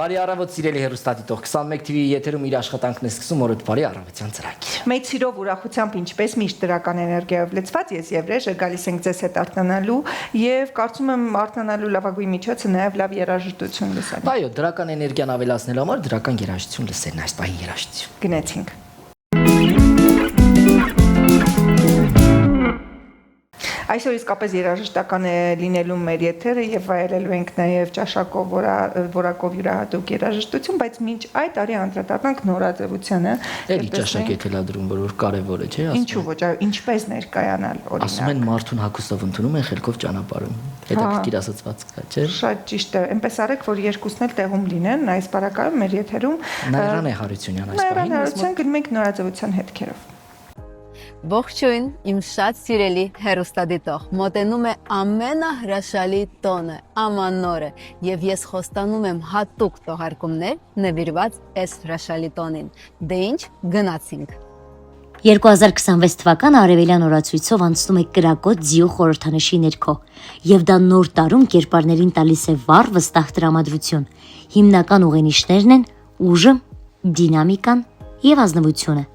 Բարի առավոտ սիրելի հեռուստադիտող 21 TV-ի եթերում իր աշխատանքն է սկսում օրդ բարի առավոտյան ծրագիր։ Մեծ սիրով ուրախությամբ ինչպես միշտ դրական էներգիայով լցված ես եւ Ռեժը գալիս ենք ձեզ հետ արթնանալու եւ կարծում եմ արթնանալու լավագույն միջոցը նաեւ լավ երաժշտություն լսել։ Այո, դրական էներգիան ավելացնելու համար դրական երաժշտություն լսելն այս պահին երաժշտություն։ Գնացինք։ Այսօր իսկապես երաժշտական է լինելու մեր եթերը եւ վայելելու ենք նաեւ ճաշակով որակով յուրահատուկ երաժշտություն, բայց մինչ այդ արի անդրադառնանք նորաձևությանը։ Էլի ճաշակ է թելադրում, որ կարևոր է, չէ՞, ասում։ Ինչու ոչ, այո, ինչպես ներկայանալ օրինակ։ Ասում են մարդուն հագուստով ընդունում են, խելքով ճանապարհում։ Հետաքրքիր ասացված կա, չէ՞։ Շատ ճիշտ է։ Այնպես արեք, որ երկուսն էլ տեղում լինեն այս բարակայում մեր եթերում։ Նայրան է Հարությունյան այս պահին։ Նայրան Հարությունյան գնում ենք նորաձևության հետքերով։ Ողջույն, իմ շատ սիրելի հեռուստադիտող, մոտենում է ամենահրաշալի տոնը, ամանորը, եւ ես խոստանում եմ հատուկ թողարկումներ նվիրված այս հրաշալի տոնին։ Դե ինչ, գնացինք։ 2026 թվականը արևելյան օրացույցով անցնում է կրակոտ ձիու խորհրդանշի ներքո, եւ դա նոր տարում կերպարներին տալիս է վառ վստահ տրամադրություն։ Հիմնական ուղենիշներն են ուժը, դինամիկան եւ ազնվությունը։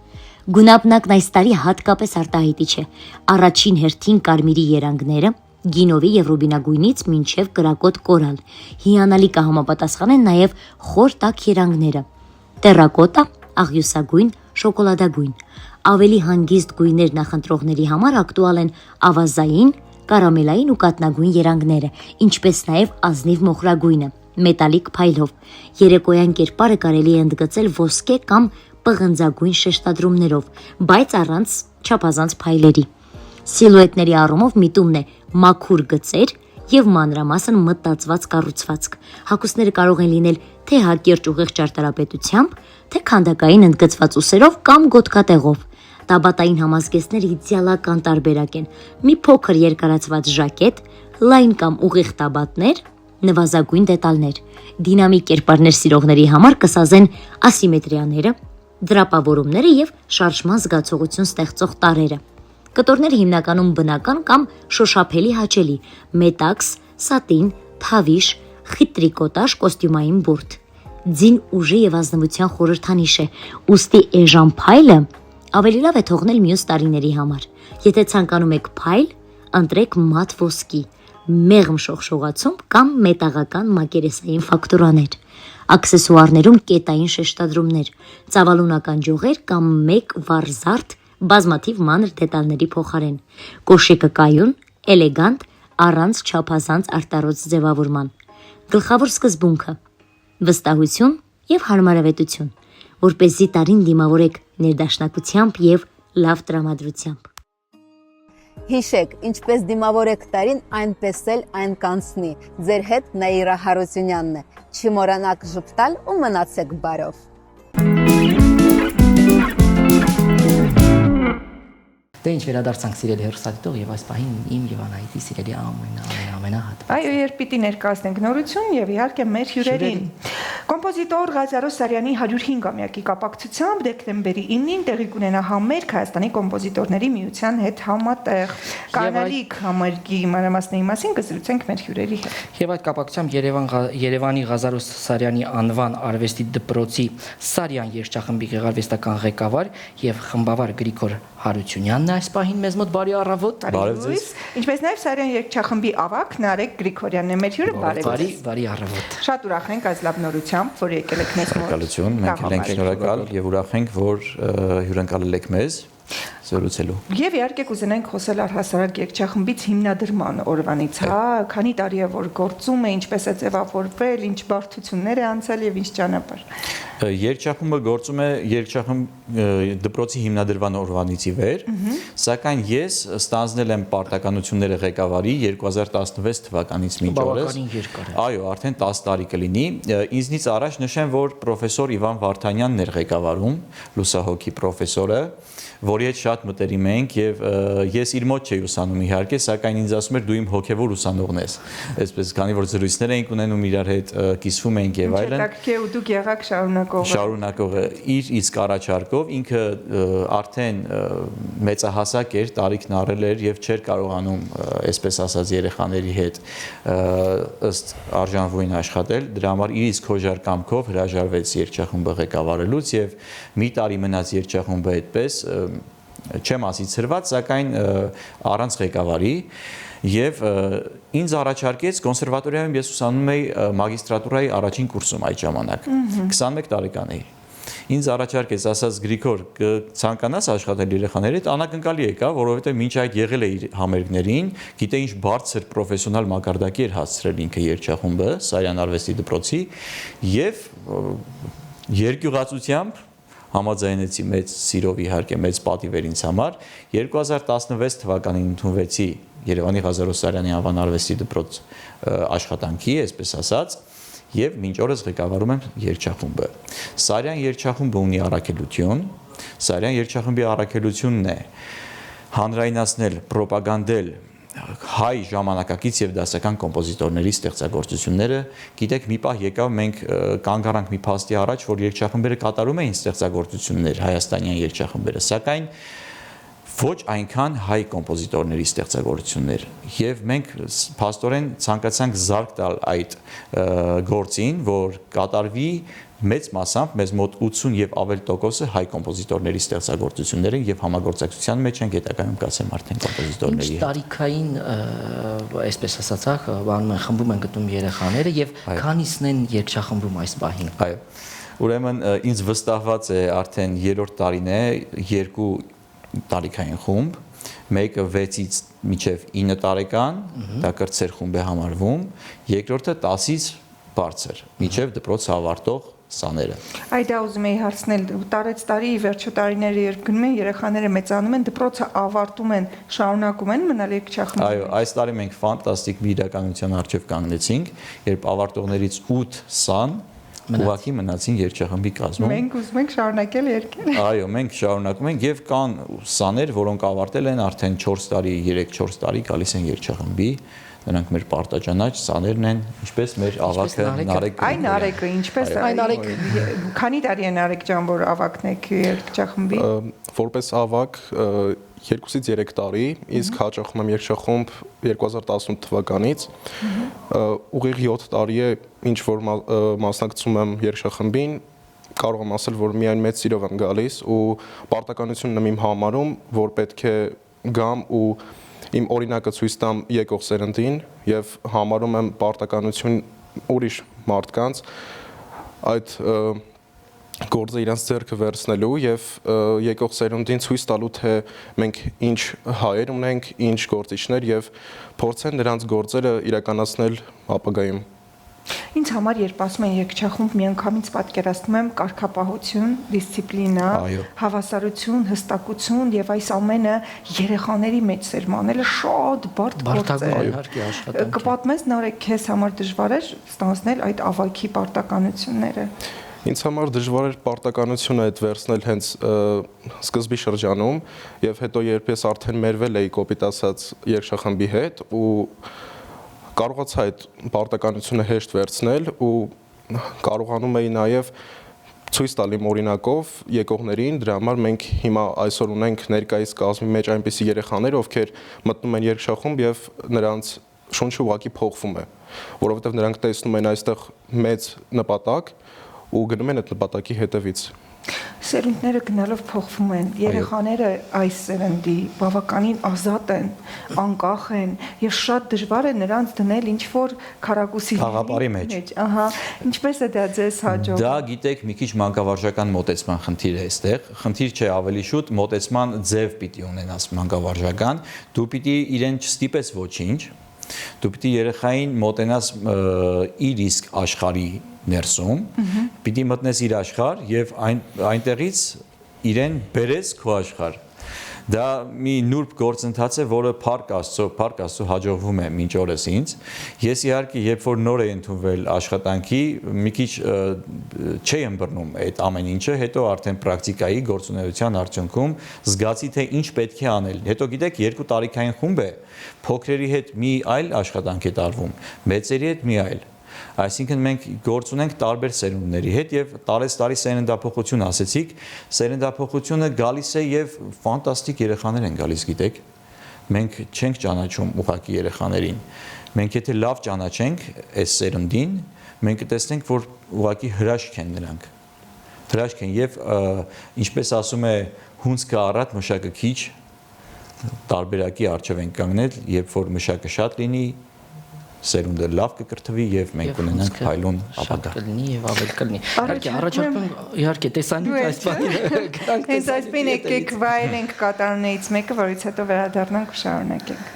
Գունապնակն այս տարի հատկապես արտահայտիչ է։ Առաջին հերթին կարմիրի երանգները, գինովի եւ ռուբինագույնից մինչեւ կրակոտ կորալ։ Հիանալի կհամապատասխանեն նաեւ խոր տաք երանգները՝ տերակոտա, աղյուսագույն, շոկոլադագույն։ Ավելի հանգիստ գույներ նախընտրողների համար ակտուալ են ավազային, կարամելային ու կատնագույն երանգները, ինչպես նաեւ ազնիվ մոխրագույնը, մետալիկ փայլով։ Երեկոյան կերպարը կարելի է ընդգծել ոսկե կամ պղնձագույն շեշտադրումներով, բայց առանց չափազանց փայլերի։ Սիլուետների առումով միտումն է մաքուր գծեր եւ մանրամասն մտածված կառուցվածք։ Հագուստները կարող են լինել թե հակերճ ուղիղ ճարտարապետությամբ, թե քանդակային ընդգծված ուսերով կամ գոտկատեղով։ Տաբատային համազգեստները իդեալական տարբերակ են։ Մի փոքր երկարացված ժակետ, լայն կամ ուղիղ տաբատներ, նվազագույն դետալներ։ Դինամիկ կերպարներ սիրողների համար կսազեն ասիմետրիաները, դրապավորումները եւ շարժման զգացողություն ստեղծող տարրերը։ Կտորները հիմնականում բնական կամ շոշափելի հաճելի, մետաքս, սատին, թավիշ, խիտ տրիկոտաժ, կոստյումային բուրդ։ Ձին ուժի եւ ազնվության խորհրդանիշ է, ուստի էժան փայլը ավելի լավ է թողնել մյուս տարիների համար։ Եթե ցանկանում եք փայլ, ընտրեք մատ ոսկի, մեղմ շողշողացում կամ մետաղական մակերեսային ֆակտուրաներ։ Աքսեսուարներում կետային շեշտադրումներ, ծավալունական ջողեր կամ մեկ վառ բազմաթիվ մանր դետալների փոխարեն։ Կոշիկը կայուն, էլեգանտ, առանց չափազանց արտարոց ձևավորման։ Գլխավոր սկզբունքը՝ վստահություն եւ հարմարավետություն, որպեսզի տարին դիմավորեք ներդաշնակությամբ եւ լավ տրամադրությամբ։ Հիշեք, ինչպես դիմավորեք տարին, այնպես էլ այն կանցնի։ Ձեր հետ Նաիրա Հարությունյանն է։ Չմոռանաք ժպտալ ու մնացեք բարով։ Դե ինչ վերադարձանք սիրելի հեռուստադիտող եւ այս պահին իմ եւ Անահիտի սիրելի ամենահատ։ Այո, երբ պիտի ներկայացնենք նորություն եւ իհարկե մեր հյուրերին։ Կոմպոզիտոր Ղազարոս Սարյանի 105-ամյակի կապակցությամբ դեկտեմբերի 9-ին տեղի կունենա համերգ Հայաստանի կոմպոզիտորների միության հետ համատեղ։ Կանալիք համերգի մանրամասների մասին կզրուցենք մեր հյուրերի հետ։ Եվ այդ կապակցությամբ Երևանի Ղազարոս Սարյանի անվան արվեստի դպրոցի Սարյան երգչախմբի գեղարվեստական ղեկավար եւ խմբավար Գրիգոր Հարությունյանն այս պահին մեզ մոտ բարի առավոտ։ Բարև ձեզ։ Ինչպես նաև Սարյան երգչախմբի ավագ Նարեկ Գրիգորյանն է մեր հյուրը, բարև ձեզ։ Բարի առավոտ։ Շատ ուրախ ենք այս լավ նորությամբ, որ եկել եք մեզ մոտ։ Շնորհակալություն, մենք ենք շնորհակալ եւ ուրախ ենք, որ հյուրընկալել եք մեզ զրուցելու։ Եվ իհարկե կուզենանք խոսել առհասարակ երգչախմբից հիմնադրման օրվանից, հա, քանի տարի է որ գործում է, ինչպես է ձևավորվել, ինչ բարդություններ է անցել եւ ինչ ճանապարհ։ Երգչախումբը գործում է երգչախումբ դպրոցի հիմնադրման օրվանից ի վեր, սակայն ես ստանձնել եմ պարտականությունները ղեկավարի 2016 թվականից մինչ օրս։ Այո, արդեն 10 տարի կլինի։ Ինձնից առաջ նշեմ, որ պրոֆեսոր Իվան Վարդանյանն էր ղեկավարում, լուսահոգի պրոֆեսորը, որի հետ շատ մտերիմ ենք եւ ես իր մոտ չէի ուսանում իհարկե, սակայն ինձ ասում էր դու իմ հոգեվոր ուսանողն ես։ Այսպես քանի որ զրույցներ էինք ունենում իրար հետ, կիսվում էինք եւ այլն։ Հետաքրքիր է ու դուք եղաք շարունակ շարունակողը իր իսկ առաջարկով ինքը արդեն մեծահասակ էր, տարիքն առել էր եւ չէր կարողանում, այսպես ասած, երեխաների հետ ըստ արժանվույն աշխատել, դրա համար իր իսկ հոժար կամքով հրաժարվեց երգչախումբը ղեկավարելուց եւ մի տարի մնաց երգչախումբը այդպես չեմ ասի ծրված, սակայն առանց ղեկավարի եւ ինձ առաջարկեց կոնսերվատորիայում ես ուսանում էի մագիստրատուրայի առաջին կուրսում այդ ժամանակ 21 տարեկան էի ինձ առաջարկեց ասած Գրիգոր ցանկանաս աշխատել երեխաների հետ անակնկալի եկա որովհետեւ մինչ այդ եղել է իր համերգներին գիտե ինչ բարձր պրոֆեսիոնալ մակարդակի էր հասցրել ինքը երգչախումբը Սարյան արվեստի դպրոցի եւ երկյուղացությամբ համաձայնեցի մեծ սիրով իհարկե մեծ պատիվ էր ինձ համար 2016 թվականին ընդունվեցի Երևանի Ղազարոս Սարյանի անվան արվեստի դպրոց աշխատանքի, այսպես ասած, եւ մինչ օրս ղեկավարում եմ երգչախումբը։ Սարյան երգչախումբը ունի առաքելություն, Սարյան երգչախմբի առաքելությունն է հանրայնացնել, պրոպագանդել հայ ժամանակակից եւ դասական կոմպոզիտորների ստեղծագործությունները, գիտեք, մի պահ եկավ մենք կանգ առանք մի փաստի առաջ, որ երգչախմբերը կատարում էին ստեղծագործություններ, հայաստանյան երգչախմբերը, սակայն ոչ այնքան հայ կոմպոզիտորների ստեղծագործություններ եւ մենք փաստորեն ցանկացանք զարկ տալ այդ գործին, որ կատարվի մեծ մասամբ մեզ մոտ 80 եւ ավել տոկոսը հայ կոմպոզիտորների ստեղծագործություններ են եւ համագործակցության մեջ են հետագայում կասեմ արդեն կոմպոզիտորների հետ։ Տարիքային, այսպես ասածախ, բանում են խմբում են գտնում երեխաները եւ քանիսն են երգչախմբում այս պահին։ Այո։ Ուրեմն ինձ վստահված է արդեն 3-րդ տարին է, 2 տարիքային խումբ, մեկը 6-ից մինչև 9 տարեկան, դա կրտսեր խումբ է համարվում, երկրորդը 10-ից բարձր, մինչև դպրոցը ավարտող սաները։ Այդ դա ուզում էի հարցնել, տարեց տարի վերջո տարիները երբ գնում են երեխաները մեծանում են, դպրոցը ավարտում են, շարունակում են մնալ երգչախմբում։ Այո, այս տարի մենք ֆանտաստիկ մի իրականության առջև կանգնեցինք, երբ ավարտողներից 8 սան ուղղակի մնացին երգչախմբի կազմում։ Մենք ուզում ենք շարունակել երգել։ Այո, մենք շարունակում ենք եւ կան սաներ, որոնք ավարտել են արդեն 4 տարի, 3-4 տարի գալիս են երգչախմբի։ Նրանք մեր պարտաճանաչ սաներն են, ինչպես մեր ավակը Նարեկ։ Այն Նարեկը, ինչպես այն Նարեկ։ Քանի տարի է Նարեկ ջան, որ ավակն եք երգչախմբի։ Որպես ավակ 2-ից 3 տարի, իսկ հաճախում եմ երգչախումբ 2018 թվականից։ Ուղիղ 7 տարի է ինչ որ մասնակցում եմ երգչախմբին, կարող եմ ասել, որ միայն մեծ սիրով եմ գալիս ու պարտականությունն եմ իմ համարում, որ պետք է գամ ու իմ օրինակը ցույց տամ եկող սերնդին եւ համարում եմ պարտականություն ուրիշ մարդկանց այդ գործը իրենց ձեռքը վերցնելու եւ եկող սերունդին ցույց տալու թե մենք ինչ հայեր ունենք, ինչ գործիչներ եւ փորձեն նրանց գործերը իրականացնել ապագայում։ Ինձ համար երբ ասում են երգչախումբ, միանգամից պատկերացնում եմ կարգապահություն, դիսցիպլինա, հավասարություն, հստակություն եւ այս ամենը երեխաների մեջ սերմանելը շատ բարդ գործ է։ Իհարկե աշխատանք։ Կպատմես Նարեկ, քեզ համար դժվար էր ստանձնել այդ ավակի պարտականությունները։ Ինձ համար դժվար էր պարտականությունը այդ վերցնել հենց սկզբի շրջանում եւ հետո երբ ես արդեն մերվել էի կոպիտ ասած երգչախմբի հետ ու կարողացա այդ պարտականությունը հեշտ վերցնել ու կարողանում էի նաև ցույց տալ իմ օրինակով եկողներին, դրա համար մենք հիմա այսօր ունենք ներկայիս կազմի մեջ այնպիսի երեխաներ, ովքեր մտնում են երգչախումբ եւ նրանց շունչը ուղղակի փոխվում է, որովհետեւ նրանք տեսնում են այստեղ մեծ նպատակ ու գնում են այդ նպատակի հետևից։ Սերունդները գնալով փոխվում են, երեխաները այս սերնդի բավականին ազատ են, անկախ են եւ շատ դժվար է նրանց դնել ինչ որ քարակուսի խաղապարի մեջ։ Ահա, ինչպես է դա ձեզ հաջողվում։ Դա գիտեք մի քիչ մանկավարժական մոտեցման խնդիր է այստեղ, խնդիր չէ ավելի շուտ մոտեցման ձև պիտի ունենաս մանկավարժական, դու պիտի իրեն չստիպես ոչինչ, դու պիտի երեխային մոտենաս իր իսկ աշխարհի ներսում, պիտի մտնես իր աշխարհ եւ այնտեղից իրեն բերես քո աշխարհ։ Դա մի նուրբ գործընթաց է, որը փառք Աստծո հաջողվում է մինչ օրս ինձ։ Ես իհարկե երբ որ նոր եմ ընդունվել աշխատանքի, մի քիչ չի ըմբռնում այդ ամեն ինչը, հետո արդեն պրակտիկայի գործունեության արդյունքում զգացի թե ինչ պետք է անել։ Հետո գիտեք, 2 տարիքային խումբ է, փոքրերի հետ մի այլ աշխատանք է տարվում, մեծերի հետ մի այլ։ Այսինքն մենք գործ ունենք տարբեր սերունդների հետ եւ տարի սերնդափոխություն ասեցիք, սերնդափոխությունը գալիս է եւ ֆանտաստիկ երեխաներ են գալիս, գիտեք։ Մենք չենք ճանաչում ուղղակի երեխաներին։ Մենք եթե լավ ճանաչենք այս սերնդին, մենք կտեսնենք, որ ուղղակի հրաշք են նրանք։ Հրաշք են եւ ինչպես ասում է հունցքը առատ մշակը քիչ տարբերակի արժև են կանգնել, երբ որ մշակը շատ լինի, սերունդը լավ կկրթվի եւ մենք կունենանք փայլուն ապագա։ Կլինի եւ ավել կլինի։ Իհարկե առաջարկում իհարկե տեսանյութ այս բանը գրանք Հենց այսպես եկեք վայելենք կատարումներից մեկը, որից հետո վերադառնանք ու շարունակենք։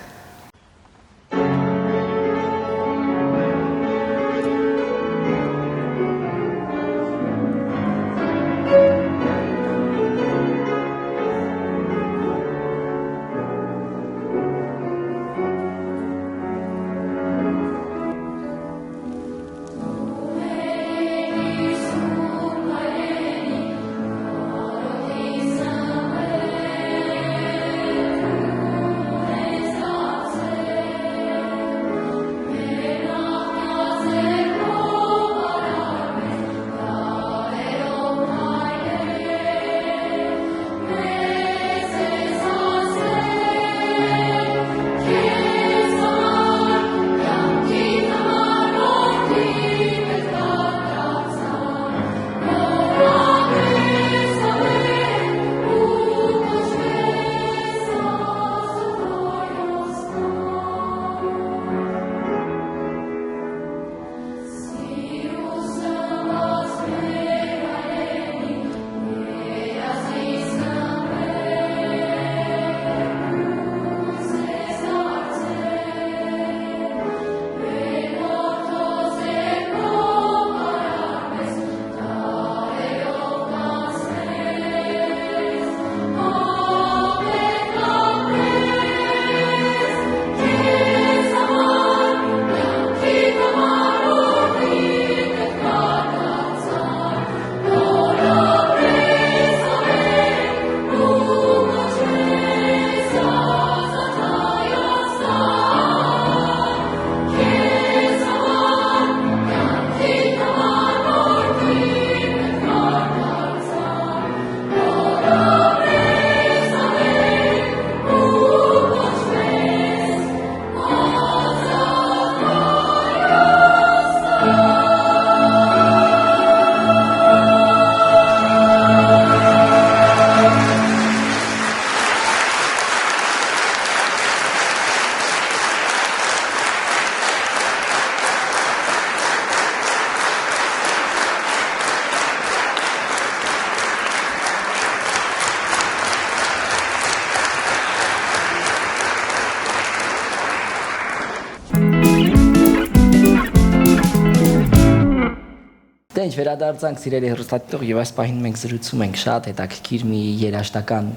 Դե ինչ վերադարձանք սիրելի հեռուստադիտող եւ այս պահին մենք զրուցում ենք շատ հետաքրքիր մի երաժշտական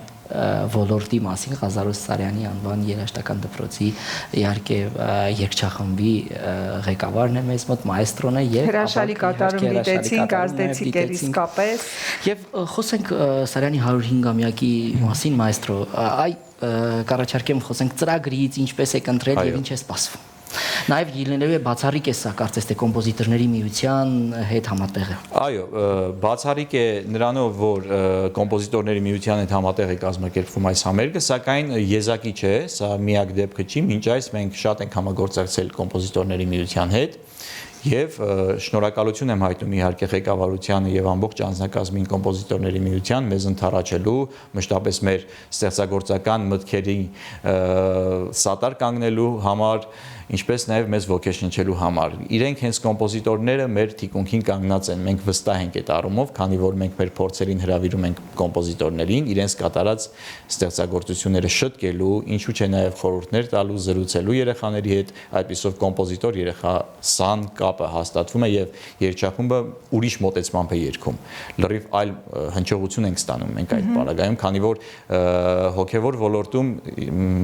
ոլորտի մասին Ղազարոս Սարյանի անվան երաժշտական դպրոցի իհարկե երգչախմբի ղեկավարն է մեզ մոտ մայստրոն է եւ հրաշալի կատարում դիտեցինք, ազդեցիք իսկապես եւ խոսենք Սարյանի 105-ամյակի մասին մայստրո այ կառաջարկեմ խոսենք ծրագրից ինչպես եք ընտրել եւ ինչ է սպասվում Նաև ելնելու է բացառիկ է սա կարծես թե կոմպոզիտորների միության հետ համատեղ է։ Այո, բացառիկ է նրանով, որ կոմպոզիտորների միության հետ համատեղ է կազմակերպվում այս համերգը, սակայն եզակի չէ, սա միակ դեպքը չի, մինչ այս մենք շատ ենք համագործակցել կոմպոզիտորների միության հետ եւ շնորհակալություն եմ հայտնում իհարկե ղեկավարությանը եւ ամբողջ անձնակազմին կոմպոզիտորների միության մեզ ընթառաջելու մշտապես մեր ստեղծագործական մտքերի սատար կանգնելու համար ինչպես նաև մեզ ոգեշնչելու համար։ Իրենք հենց կոմպոզիտորները մեր թիկունքին կանգնած են, մենք վստահ ենք այդ առումով, քանի որ մենք մեր փորձերին հրավիրում ենք կոմպոզիտորներին, իրենց կատարած ստեղծագործությունները շտկելու, ինչու՞ չէ նաև խորհուրդներ տալու, զրուցելու երեխաների հետ, այդպիսով կոմպոզիտոր երեխա սան կապը հաստատվում է եւ երգչախումբը ուրիշ մոտեցմամբ է երգում։ Լրիվ այլ հնչողություն ենք ստանում մենք այդ պարագայում, քանի որ հոգեվոր ոլորտում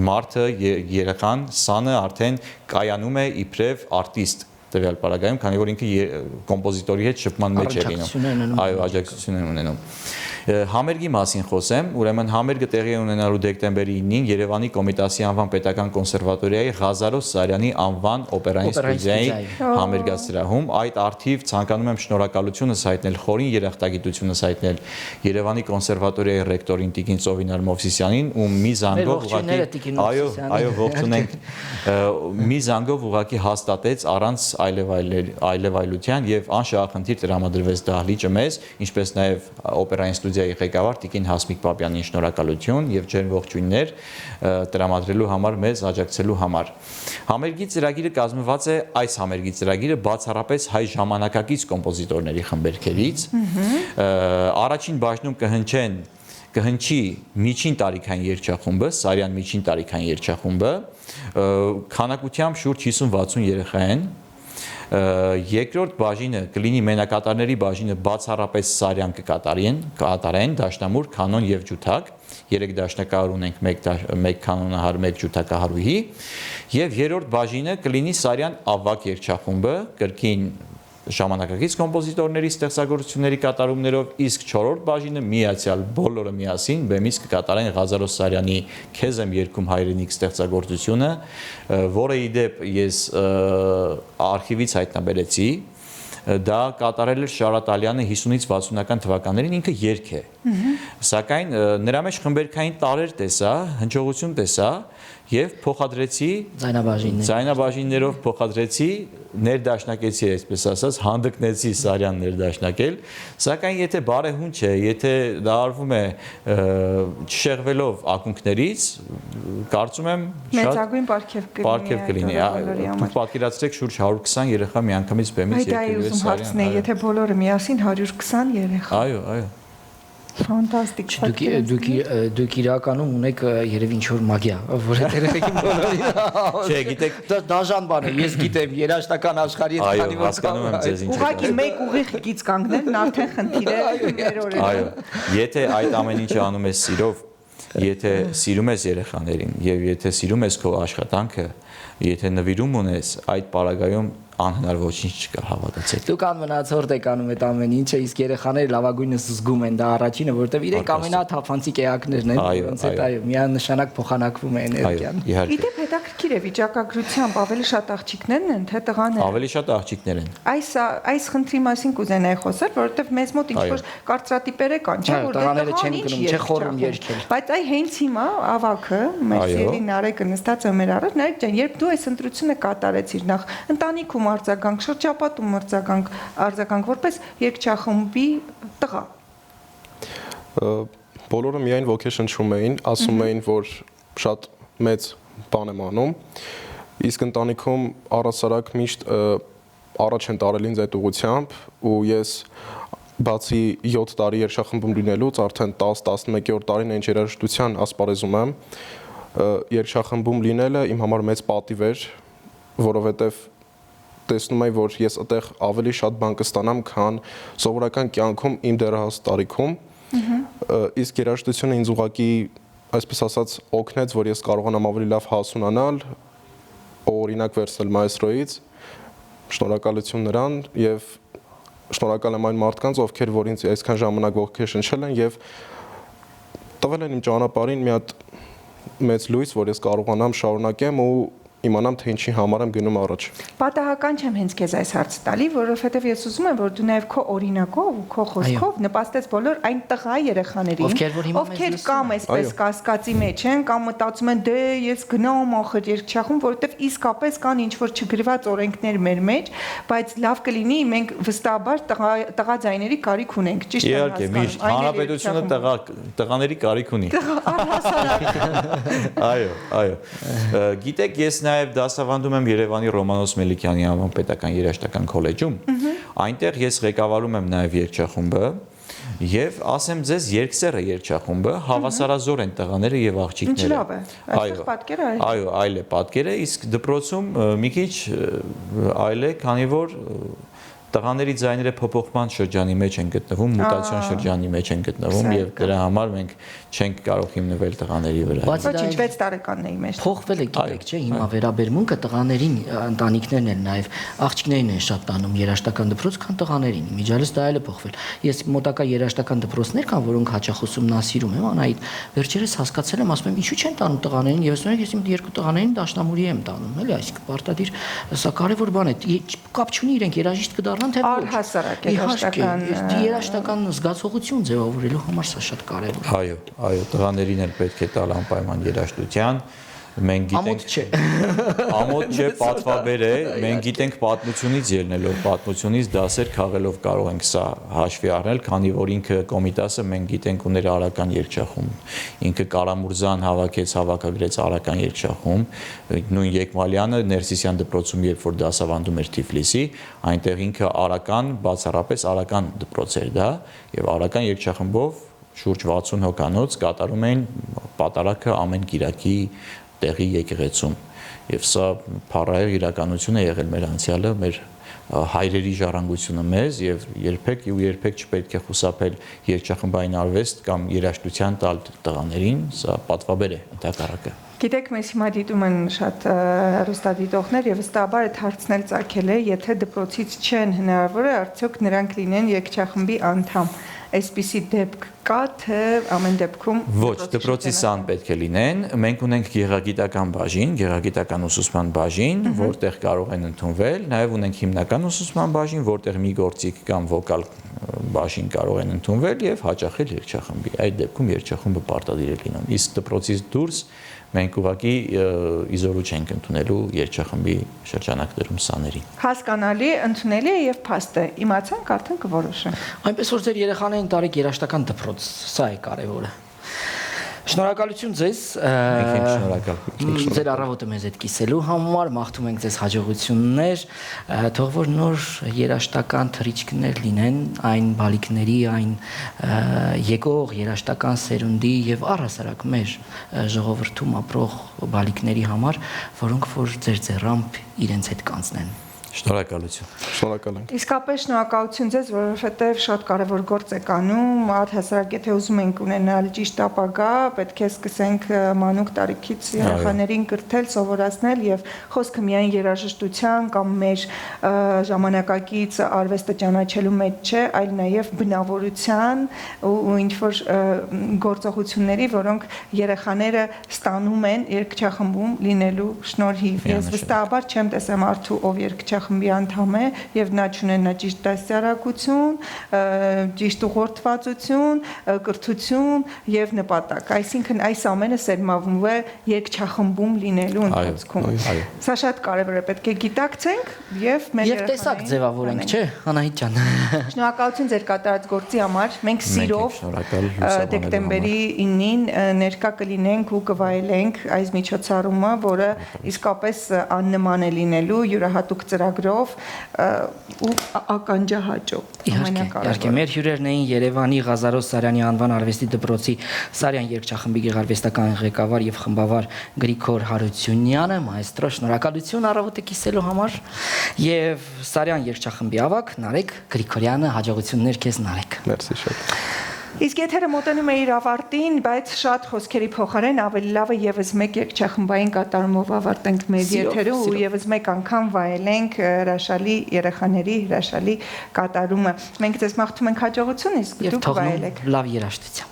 մարդը երեխան սանը արդեն կայանում է իբրև արտիստ տվյալ պարագայում, քանի որ ինքը կոմպոզիտորի հետ շփման մեջ է լինում։ Այո, աջակցություն են ունենում։ Համերգի մասին խոսեմ, ուրեմն համերգը տեղի ունենալու դեկտեմբերի 9-ին Երևանի Կոմիտասի անվան պետական կոնսերվատորիայի Ղազարոս Սարյանի անվան օպերային ստուդիայի համերգասրահում։ Այդ արդիվ ցանկանում եմ շնորհակալությունս հայտնել, խորին երախտագիտությունս հայտնել Երևանի կոնսերվատորիայի ռեկտորին Տիկին Ծովինար Մովսիսյանին, ում մի զանգով մի զանգով ուղղակի հաստատեց առանց այլևայլության եւ անշահախնդիր տրամադրվեց դահլիճը մեզ, ինչպես նաեւ օպերային ստուդիայի ղեկավար Տիկին Հասմիկ Պապյանին շնորհակալություն եւ ջերմ ողջույններ տրամադրելու համար, մեզ աջակցելու համար։ Համերգի ծրագիրը կազմված է այս համերգի ծրագիրը բացառապես հայ ժամանակակից կոմպոզիտորների խմբերքերից։ Առաջին բաժնում կհնչի միջին տարիքային երգչախումբը, Սարյան միջին տարիքային երգչախումբը, քանակությամբ շուրջ 50-60 երեխա են։ Երկրորդ բաժինը կլինի մենակատարների բաժինը բացառապես Սարյան կկատարեն, դաշնամուր, կանոն եւ ջութակ, 3 դաշնակահար ունենք, 1 կանոնահար, 1 ջութակահարուհի, եւ երրորդ բաժինը կլինի Սարյան ավագ երգչախումբը, կրկին ժամանակակից կոմպոզիտորների ստեղծագործությունների կատարումներով, իսկ 4-րդ բաժինը միացյալ բոլորը միասին բեմից կկատարեն Ղազարոս Սարյանի «Քեզ եմ երգում հայրենիք» ստեղծագործությունը, որը ի դեպ ես արխիվից հայտնաբերեցի, դա կատարել էր Շարատալյանը 50-ից 60-ական թվականներին, ինքը երգ է, սակայն նրա մեջ խմբերքային տարրեր տեսա, հնչողություն տեսա եւ փոխադրեցի ձայնաբաժիններով փոխադրեցի, ներդաշնակեցի, այսպես ասած, հանդգնեցի Սարյան ներդաշնակել, սակայն եթե բարեհուն չէ, եթե դա արվում է չշեղվելով ակունքներից, կարծում եմ մեծագույն պարգև կլինի։ Դուք պատկերացրեք շուրջ 120 երեխա միանգամից բեմից եկել է Սարյան։ Եթե բոլորը միասին 120 երեխա։ Այո։ Ֆանտաստիկ։ Դուք իրականում ունեք երևի ինչ-որ մագիա, որը երեխեքին բոլորին։ Չէ, գիտեք, դաժան բան է, ես գիտեմ, երաժշտական աշխարհի այո, հասկանում եմ ձեզ ինչ եք։ Ուղղակի մեկ ուղիղ գից կանգնելն արդեն խնդիր է մեր օրերում։ Այո, եթե այդ ամեն ինչը անում ես սիրով, եթե սիրում ես երեխաներին եւ եթե սիրում ես քո աշխատանքը, եթե նվիրում ունես, այդ պարագայում անհնար ոչինչ չկա, հավատացեք։ Դուք անմնացորդ եք անում այդ ամեն ինչը, իսկ երեխաները լավագույնս զգում են դա առաջինը, որովհետև իրենք ամենաթափանցիկ էակներն են, որոնց հետ այո, միանշանակ փոխանակվում է էներգիան։ Իդեպ հետաքրքիր է վիճակագրությամբ ավելի շատ աղջիկներն են, թե տղաները։ Ավելի շատ աղջիկներ են։ Այս խնդրի մասին կուզենայի խոսել, որովհետև մեզ մոտ ինչ-որ կարծրատիպեր կան, չէ՞ որ տղաները չեն գնում, չէ խորում երգել։ Բայց այ հենց հիմա ավագը, մեր սիրելի Նարեկը նստած է մեր առաջ, Նարեկ ջան, երբ դու այս ընտրությունը կատարեցիր, նախ ընտանիքում արձագանք, շրջապատում արձագանք որպես երգչախմբի տղա։ Բոլորը միայն ոգեշնչում էին, ասում էին, որ շատ մեծ բան եմ անում, իսկ ընտանիքում առասարակ միշտ առաջ են տարել ինձ այդ ուղղությամբ ու ես բացի 7 տարի երգչախմբում լինելուց արդեն 10-11-րդ տարին այն երաժշտության ասպարեզում եմ, երգչախմբում լինելը իմ համար մեծ պատիվ էր, որովհետև տեսնում եմ, որ ես այդտեղ ավելի շատ բան կստանամ, քան սովորական կյանքում իմ դեռահաս տարիքում, իսկ երաժշտությունը ինձ ուղղակի, այսպես ասած, օգնեց, որ ես կարողանամ ավելի լավ հասունանալ, օրինակ վերցնել մայստրոից, շնորհակալություն նրան եւ շնորհակալ եմ այն մարդկանց, ովքեր որ ինձ այսքան ժամանակ ողջունել են եւ տվել են իմ ճանապարհին մի հատ մեծ լույս, որ ես կարողանամ շարունակեմ ու իմանամ թե ինչի համար եմ գնում առաջ։ Պատահական չեմ հենց քեզ այս հարցը տալի, որովհետև ես ուզում եմ, որ դու նաև քո օրինակով ու քո խոսքով նպաստես բոլոր այն տղա երեխաներին, ովքեր կամ այսպես կասկածի մեջ են, կամ մտածում են դե ես գնամ ախր երգչախում, որովհետև իսկապես կան ինչ որ չգրված օրենքներ մեր մեջ, բայց լավ կլինի մենք վստահաբար տղա ձայների կարիք ունենք, ճիշտ եմ հասկանում։ Իհարկե, միշտ հանրապետությունը տղաների կարիք ունի։ Այո։ Գիտեք, ես նաև դասավանդում եմ Երևանի Ռոմանոս Մելիքյանի անվան պետական երաժշտական քոլեջում։ Այնտեղ ես ղեկավարում եմ նաև երգչախումբը եւ ասեմ ձեզ երգսերը երգչախումբը հավասարազոր են տղաները եւ աղջիկները։ Ինչ լավ է։ Այստեղ պատկերը այլ։ Այո, այլ է պատկերը, իսկ դպրոցում մի քիչ այլ է, քանի որ տղաների ձայները փոփոխման շրջանի մեջ են գտնվում, մուտացիոն շրջանի մեջ են գտնվում եւ դրա համար մենք չենք կարող հիմնվել տղաների վրա։ Ոչինչ 6 տարեկանների մեջ փոխվել է, գիտեք, չէ, հիմա վերաբերմունքը տղաներին, ընտանիքներն են նաեւ աղջիկներին են շատ տանում երաշտական դպրոց, քան տղաներին։ Միջալս դա էլ է փոխվել։ Ես մոտակա երաշտական դպրոցներ կան, որոնք հաճախ ուսումնասիրում եմ, Անահիտ, վերջերս հասկացել եմ, ասում եմ, ինչու չեն տանում տղաներին, եւ ասում եմ, ես իմ երկու տղաներին դաշնամուրի եմ տանում, էլի, այսինքն պարտադիր սա կարևոր բան է։ Կապ չունի իրենք երաժիշտ կդառնան, թե ոչ։ Առհասարակ երաշտական երաշտական զգացողություն ձևավորելու համար սա շատ կարևոր է։ Այո, տղաներին էլ պետք է տալ անպայման երաժշտության։ Մենք գիտենք ամոթ չէ, պատվաբեր է, մենք գիտենք պատմությունից ելնելով, պատմությունից դասեր քաղելով կարող ենք սա հաշվի առնել, քանի որ ինքը Կոմիտասը մենք գիտենք ուներ արական երգչախումբ։ Ինքը Կարամուրզան հավաքագրեց արական երգչախումբ, նույն Եկմալյանը Ներսիսյան դպրոցում երբ որ դասավանդում էր Թիֆլիսի, այնտեղ ինքը արական, բացառապես արական դպրոց էր դա, եւ արական երգչախմբով շուրջ 60 հոգանոց կատարում էին պատարակը ամեն գիրակի տեղի եկեղեցում եւ սա փառահեղ իրականություն է եղել մեր անցյալը, մեր հայրերի ժառանգությունը մեզ եւ երբեք չպետք է խուսափել երգչախմբային արվեստ կամ երաժշտության տալ տղաներին, սա պատվաբեր է ընդհակառակը։ Գիտեք, մեզ հիմա դիտում են շատ հեռուստադիտողներ եւ վստահաբար այդ հարցն էլ ծագել է, եթե դպրոցից չեն հնարավոր է արդյոք նրանք լինեն երգչախմբի անդամ։ Այսպիսի դեպք կա, թե ամեն դեպքում ոչ, դպրոցի սան պետք է լինեն։ Մենք ունենք գեղագիտական բաժին, գեղագիտական ուսուցման բաժին, որտեղ կարող են ընդունվել, նաև ունենք հիմնական ուսուցման բաժին, որտեղ մի գործիք կամ վոկալ բաժին կարող են ընդունվել եւ հաճախել երգչախմբի։ Այդ դեպքում երգչախումբը պարտադիր է լինում։ Իսկ դպրոցից դուրս մենք ուղղակի իզորու չենք ընդունելու երգչախմբի շրջանակներում սաներին։ Հասկանալի, ընդունելի է եւ փաստ է։ Իմացանք, արդեն կորոշենք։ Այնպես որ ձեր երեխաներին տարեք երաշտական դպրոց, սա է կարևորը։ Շնորհակալություն ձեզ։ Շնորհակալ։ Ձեր առավոտը մեզ հետ կիսելու համար մաղթում ենք ձեզ հաջողություններ, թող որ նոր երաշտական թռիչքներ լինեն այն բալիկների, այն եկող երաշտական սերունդի եւ առհասարակ մեր ժողովրդում ապրող բալիկների համար, որոնք որ ձեր ձեռամբ իրենց հետ կանցնեն։ Շնորհակալություն։ Շնորհակալ ենք։ Իսկապես շնորհակալություն ձեզ, որովհետև շատ կարևոր գործ եք անում, առհասարակ եթե ուզում ենք ունենալ ճիշտ ապագա, պետք է սկսենք մանուկ տարիքից երեխաներին կրթել, սովորացնել եւ խոսքը միայն երաժշտության կամ մեր ժամանակակից արվեստը ճանաչելու մեջ չէ, այլ նաեւ բնավորության ու ինչ որ գործողությունների, որոնք երեխաները ստանում են երգչախմբում լինելու շնորհիվ։ Ես վստահաբար չեմ տեսել մարդու, ով երգչախմբի անդամ է եւ նա չունենա ճիշտ դաստիարակություն, ճիշտ ուղղորդվածություն, կրթություն եւ նպատակ։ Այսինքն այս ամենը սերմավորվում է երգչախմբում լինելու ընթացքում։ Սա շատ կարեւոր է, պետք է գիտակցենք եւ մեր Եվ տեսակ ձևավորենք, չէ, Անահիտ ջան։ Շնորհակալություն ձեր կատարած գործի համար։ Մենք սիրով դեկտեմբերի 9-ին ներկա կլինենք ու կվայելենք այս միջոցառումը, որը իսկապես աննման է լինելու յուրահատուկ ծրագրով ու ականջահաճո։ Իհարկե, մեր հյուրերն էին Երևանի Ղազարոս Սարյանի անվան արվեստի դպրոցի Սարյան երգչախմբի գեղարվեստական ղեկավար եւ խմբավար Գրիգոր Հարությունյանը, մայստրո, շնորհակալություն առավոտը կիսելու համար եւ Սարյան երգչախմբի ավագ Նարեկ Գրիգորյանը, հաջողություններ քեզ Նարեկ։ Մերսի շատ։ Իսկ եթերը մոտենում է իր ավարտին, բայց շատ խոսքերի փոխարեն ավելի լավ է եւս մեկ երգչախմբային կատարումով ավարտենք մեր եթերը ու եւս մեկ անգամ վայելենք հրաշալի երեխաների հրաշալի կատարումը։ Մենք ձեզ մաղթում ենք հաջողություն, իսկ դուք վայելեք։ Լավ երաժշտություն։